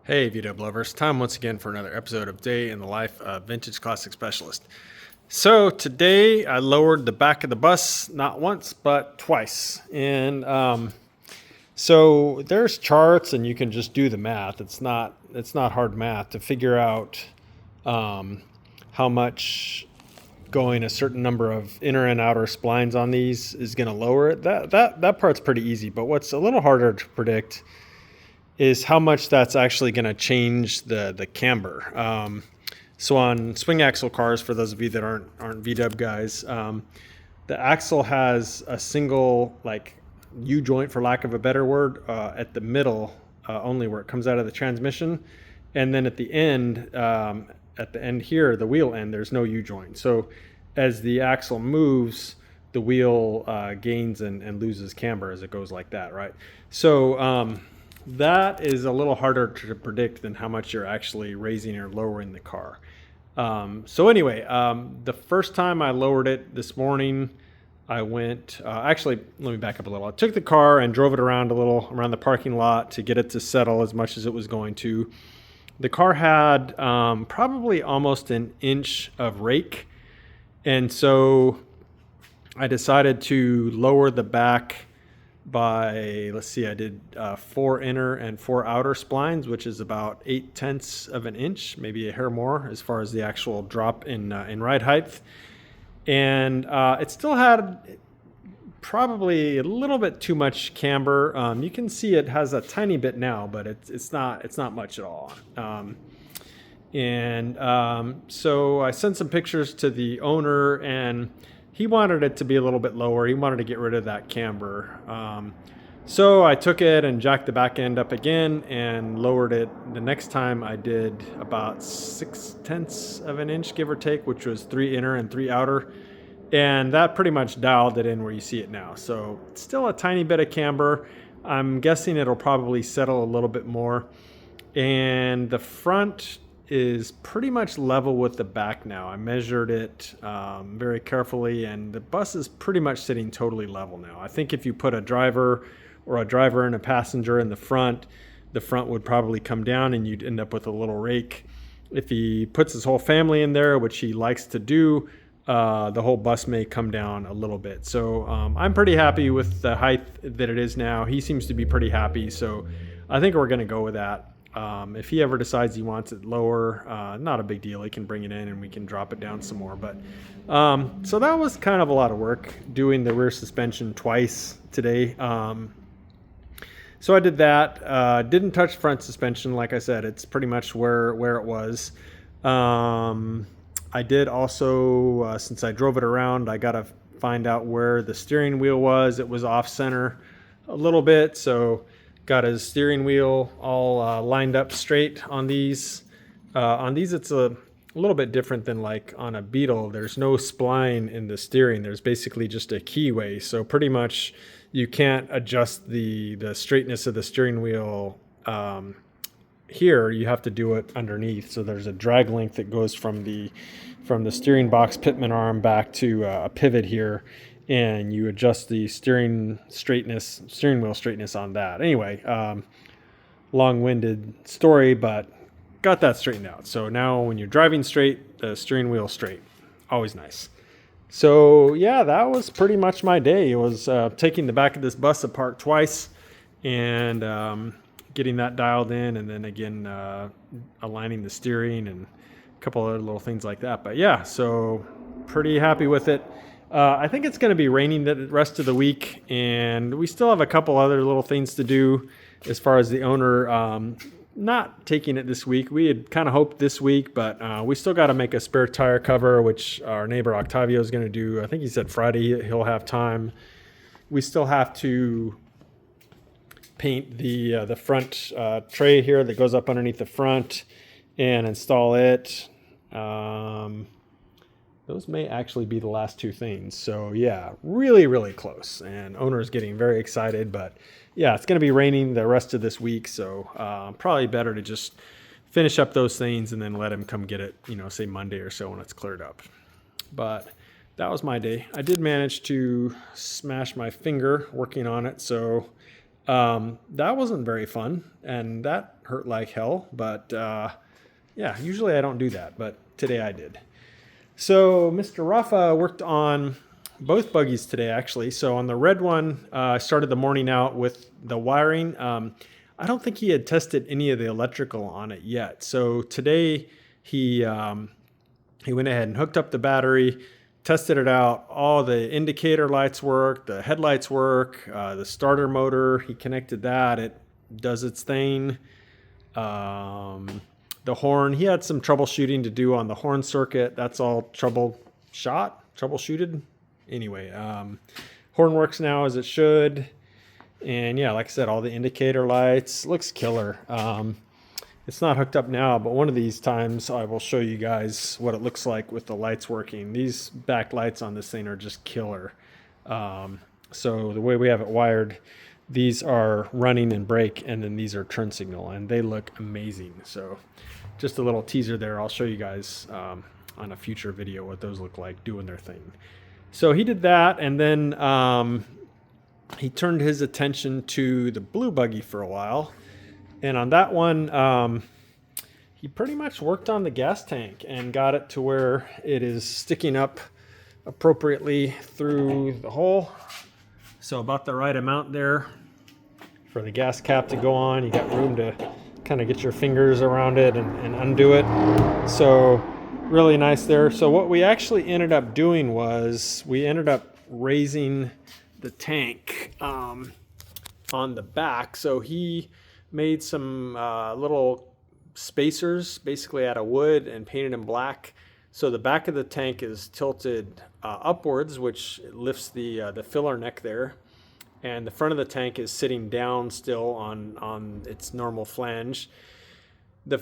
Hey, VW lovers. Time once again for another episode of Day in the Life of Vintage Classic Specialist. So today I lowered the back of the bus not once, but twice. And so there's charts and you can just do the math. It's not hard math to figure out how much going a certain number of inner and outer splines on these is going to lower it. That part's pretty easy, but what's a little harder to predict is how much that's actually going to change the camber. So on swing axle cars, for those of you that aren't VW guys, the axle has a single U-joint, for lack of a better word, at the middle only, where it comes out of the transmission, and then at the end here, the wheel end, there's no U-joint. So as the axle moves, the wheel gains and loses camber as it goes like that, right? So that is a little harder to predict than how much you're actually raising or lowering the car. So anyway, the first time I lowered it this morning, I went, actually, let me back up a little. I took the car and drove it around a little around the parking lot to get it to settle as much as it was going to. The car had probably almost an inch of rake. And so I decided to lower the back by, let's see, I did 4 inner and 4 outer splines, which is about 0.8 of an inch, maybe a hair more as far as the actual drop in ride height. And it still had probably a little bit too much camber. You can see it has a tiny bit now, but it's not much at all. So I sent some pictures to the owner, and he wanted it to be a little bit lower. He wanted to get rid of that camber. So I took it and jacked the back end up again and lowered it. The next time I did about 0.6 of an inch, give or take, which was 3 inner and 3 outer. And that pretty much dialed it in where you see it now. So it's still a tiny bit of camber. I'm guessing it'll probably settle a little bit more. And the front is pretty much level with the back now. I measured it very carefully, and the bus is pretty much sitting totally level now. I think if you put a driver and a passenger in the front would probably come down and you'd end up with a little rake. If he puts his whole family in there, which he likes to do, the whole bus may come down a little bit. So I'm pretty happy with the height that it is now. He seems to be pretty happy, so I think we're going to go with that. If he ever decides he wants it lower, not a big deal. He can bring it in and we can drop it down some more. But so that was kind of a lot of work, doing the rear suspension twice today. So I did that. Didn't touch front suspension. Like I said, it's pretty much where it was. I did also, since I drove it around, I got to find out where the steering wheel was. It was off center a little bit, so got his steering wheel all lined up straight on these. It's a little bit different than like on a Beetle. There's no spline in the steering. There's basically just a keyway. So pretty much you can't adjust the straightness of the steering wheel here. You have to do it underneath. So there's a drag link that goes from the steering box pitman arm back to a pivot here, and you adjust the steering wheel straightness on that. Anyway, long-winded story, but got that straightened out. So now when you're driving straight, the steering wheel straight. Always nice. So yeah, that was pretty much my day. It was taking the back of this bus apart twice and getting that dialed in, and then again aligning the steering and a couple other little things like that. But yeah, so pretty happy with it. I think it's going to be raining the rest of the week, and we still have a couple other little things to do as far as the owner not taking it this week. We had kind of hoped this week, but we still got to make a spare tire cover, which our neighbor Octavio is going to do. I think he said Friday he'll have time. We still have to paint the front tray here that goes up underneath the front and install it. Those may actually be the last 2 things. So yeah, really, really close. And owner's getting very excited. But yeah, it's going to be raining the rest of this week. So probably better to just finish up those things and then let him come get it, say Monday or so when it's cleared up. But that was my day. I did manage to smash my finger working on it. So That wasn't very fun, and that hurt like hell. But yeah, usually I don't do that, but today I did. So Mr. Rafa worked on both buggies today, actually. So on the red one, I started the morning out with the wiring. I don't think he had tested any of the electrical on it yet. So today he went ahead and hooked up the battery, tested it out. All the indicator lights work, the headlights work, the starter motor, he connected that. It does its thing. The horn, he had some troubleshooting to do on the horn circuit. That's all troubleshooted. Anyway, horn works now as it should. And yeah, like I said, all the indicator lights, looks killer. It's not hooked up now, but one of these times I will show you guys what it looks like with the lights working. These back lights on this thing are just killer. So the way we have it wired, these are running and brake, and then these are turn signal, and they look amazing. So just a little teaser there. I'll show you guys on a future video what those look like doing their thing. So he did that, and then he turned his attention to the blue buggy for a while. And on that one, he pretty much worked on the gas tank and got it to where it is sticking up appropriately through the hole. So about the right amount there for the gas cap to go on. You got room to kind of get your fingers around it and undo it. So really nice there. So what we actually ended up doing was we ended up raising the tank on the back. So he made some little spacers basically out of wood and painted them black. So the back of the tank is tilted upwards, which lifts the filler neck there. And the front of the tank is sitting down still on its normal flange.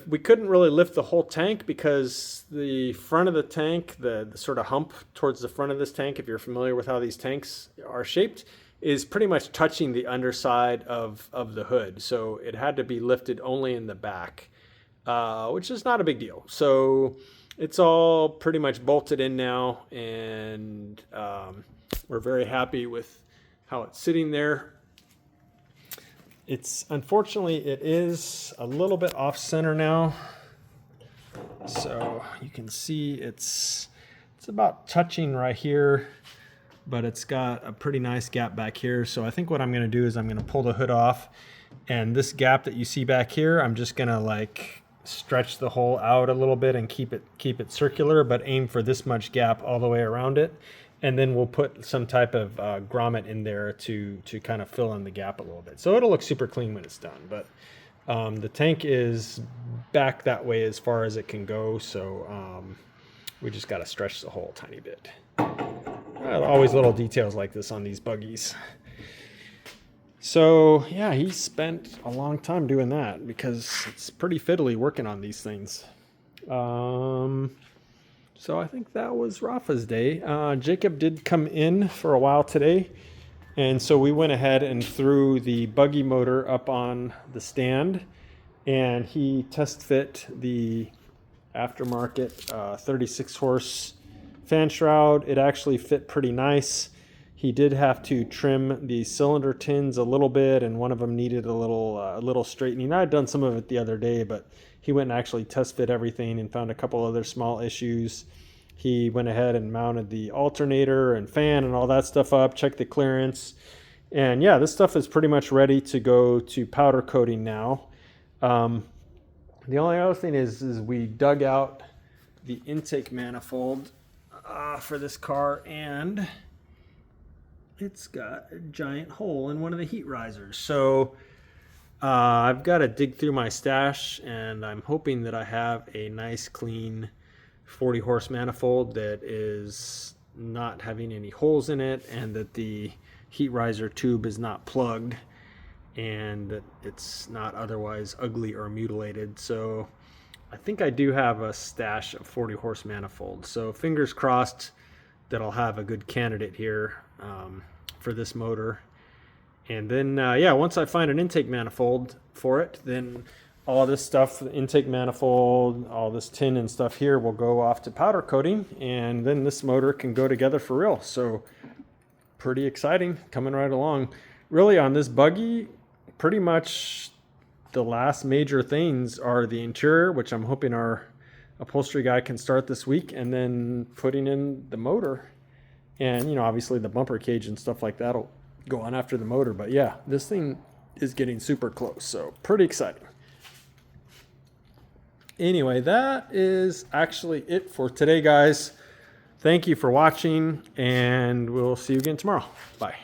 We couldn't really lift the whole tank because the front of the tank, the sort of hump towards the front of this tank, if you're familiar with how these tanks are shaped, is pretty much touching the underside of the hood. So it had to be lifted only in the back, which is not a big deal. So it's all pretty much bolted in now, and we're very happy with how it's sitting there. Unfortunately, it is a little bit off center now. So you can see it's about touching right here, but it's got a pretty nice gap back here. So I think what I'm going to do is I'm going to pull the hood off, and this gap that you see back here, I'm just going to like stretch the hole out a little bit and keep it circular, but aim for this much gap all the way around it. And then we'll put some type of grommet in there to kind of fill in the gap a little bit. So it'll look super clean when it's done. But the tank is back that way as far as it can go. So we just got to stretch the hole a tiny bit. Always little details like this on these buggies. So yeah, he spent a long time doing that because it's pretty fiddly working on these things. So I think that was Rafa's day. Jacob did come in for a while today, and so we went ahead and threw the buggy motor up on the stand, and he test fit the aftermarket 36 horse fan shroud. It actually fit pretty nice. He did have to trim the cylinder tins a little bit, and one of them needed a little straightening. I had done some of it the other day, but he went and actually test fit everything and found a couple other small issues. He went ahead and mounted the alternator and fan and all that stuff up, checked the clearance. And yeah, this stuff is pretty much ready to go to powder coating now. The only other thing is we dug out the intake manifold for this car, and it's got a giant hole in one of the heat risers. So I've got to dig through my stash, and I'm hoping that I have a nice clean 40 horse manifold that is not having any holes in it, and that the heat riser tube is not plugged, and that it's not otherwise ugly or mutilated. So I think I do have a stash of 40 horse manifolds. So fingers crossed that I'll have a good candidate here for this motor. And then, yeah, once I find an intake manifold for it, then all this stuff, the intake manifold, all this tin and stuff here will go off to powder coating, and then this motor can go together for real. So pretty exciting, coming right along. Really on this buggy, pretty much the last major things are the interior, which I'm hoping our upholstery guy can start this week, and then putting in the motor. And, you know, obviously the bumper cage and stuff like that will go on after the motor. But yeah, this thing is getting super close, so pretty exciting. Anyway, that is actually it for today, guys. Thank you for watching, and we'll see you again tomorrow. Bye.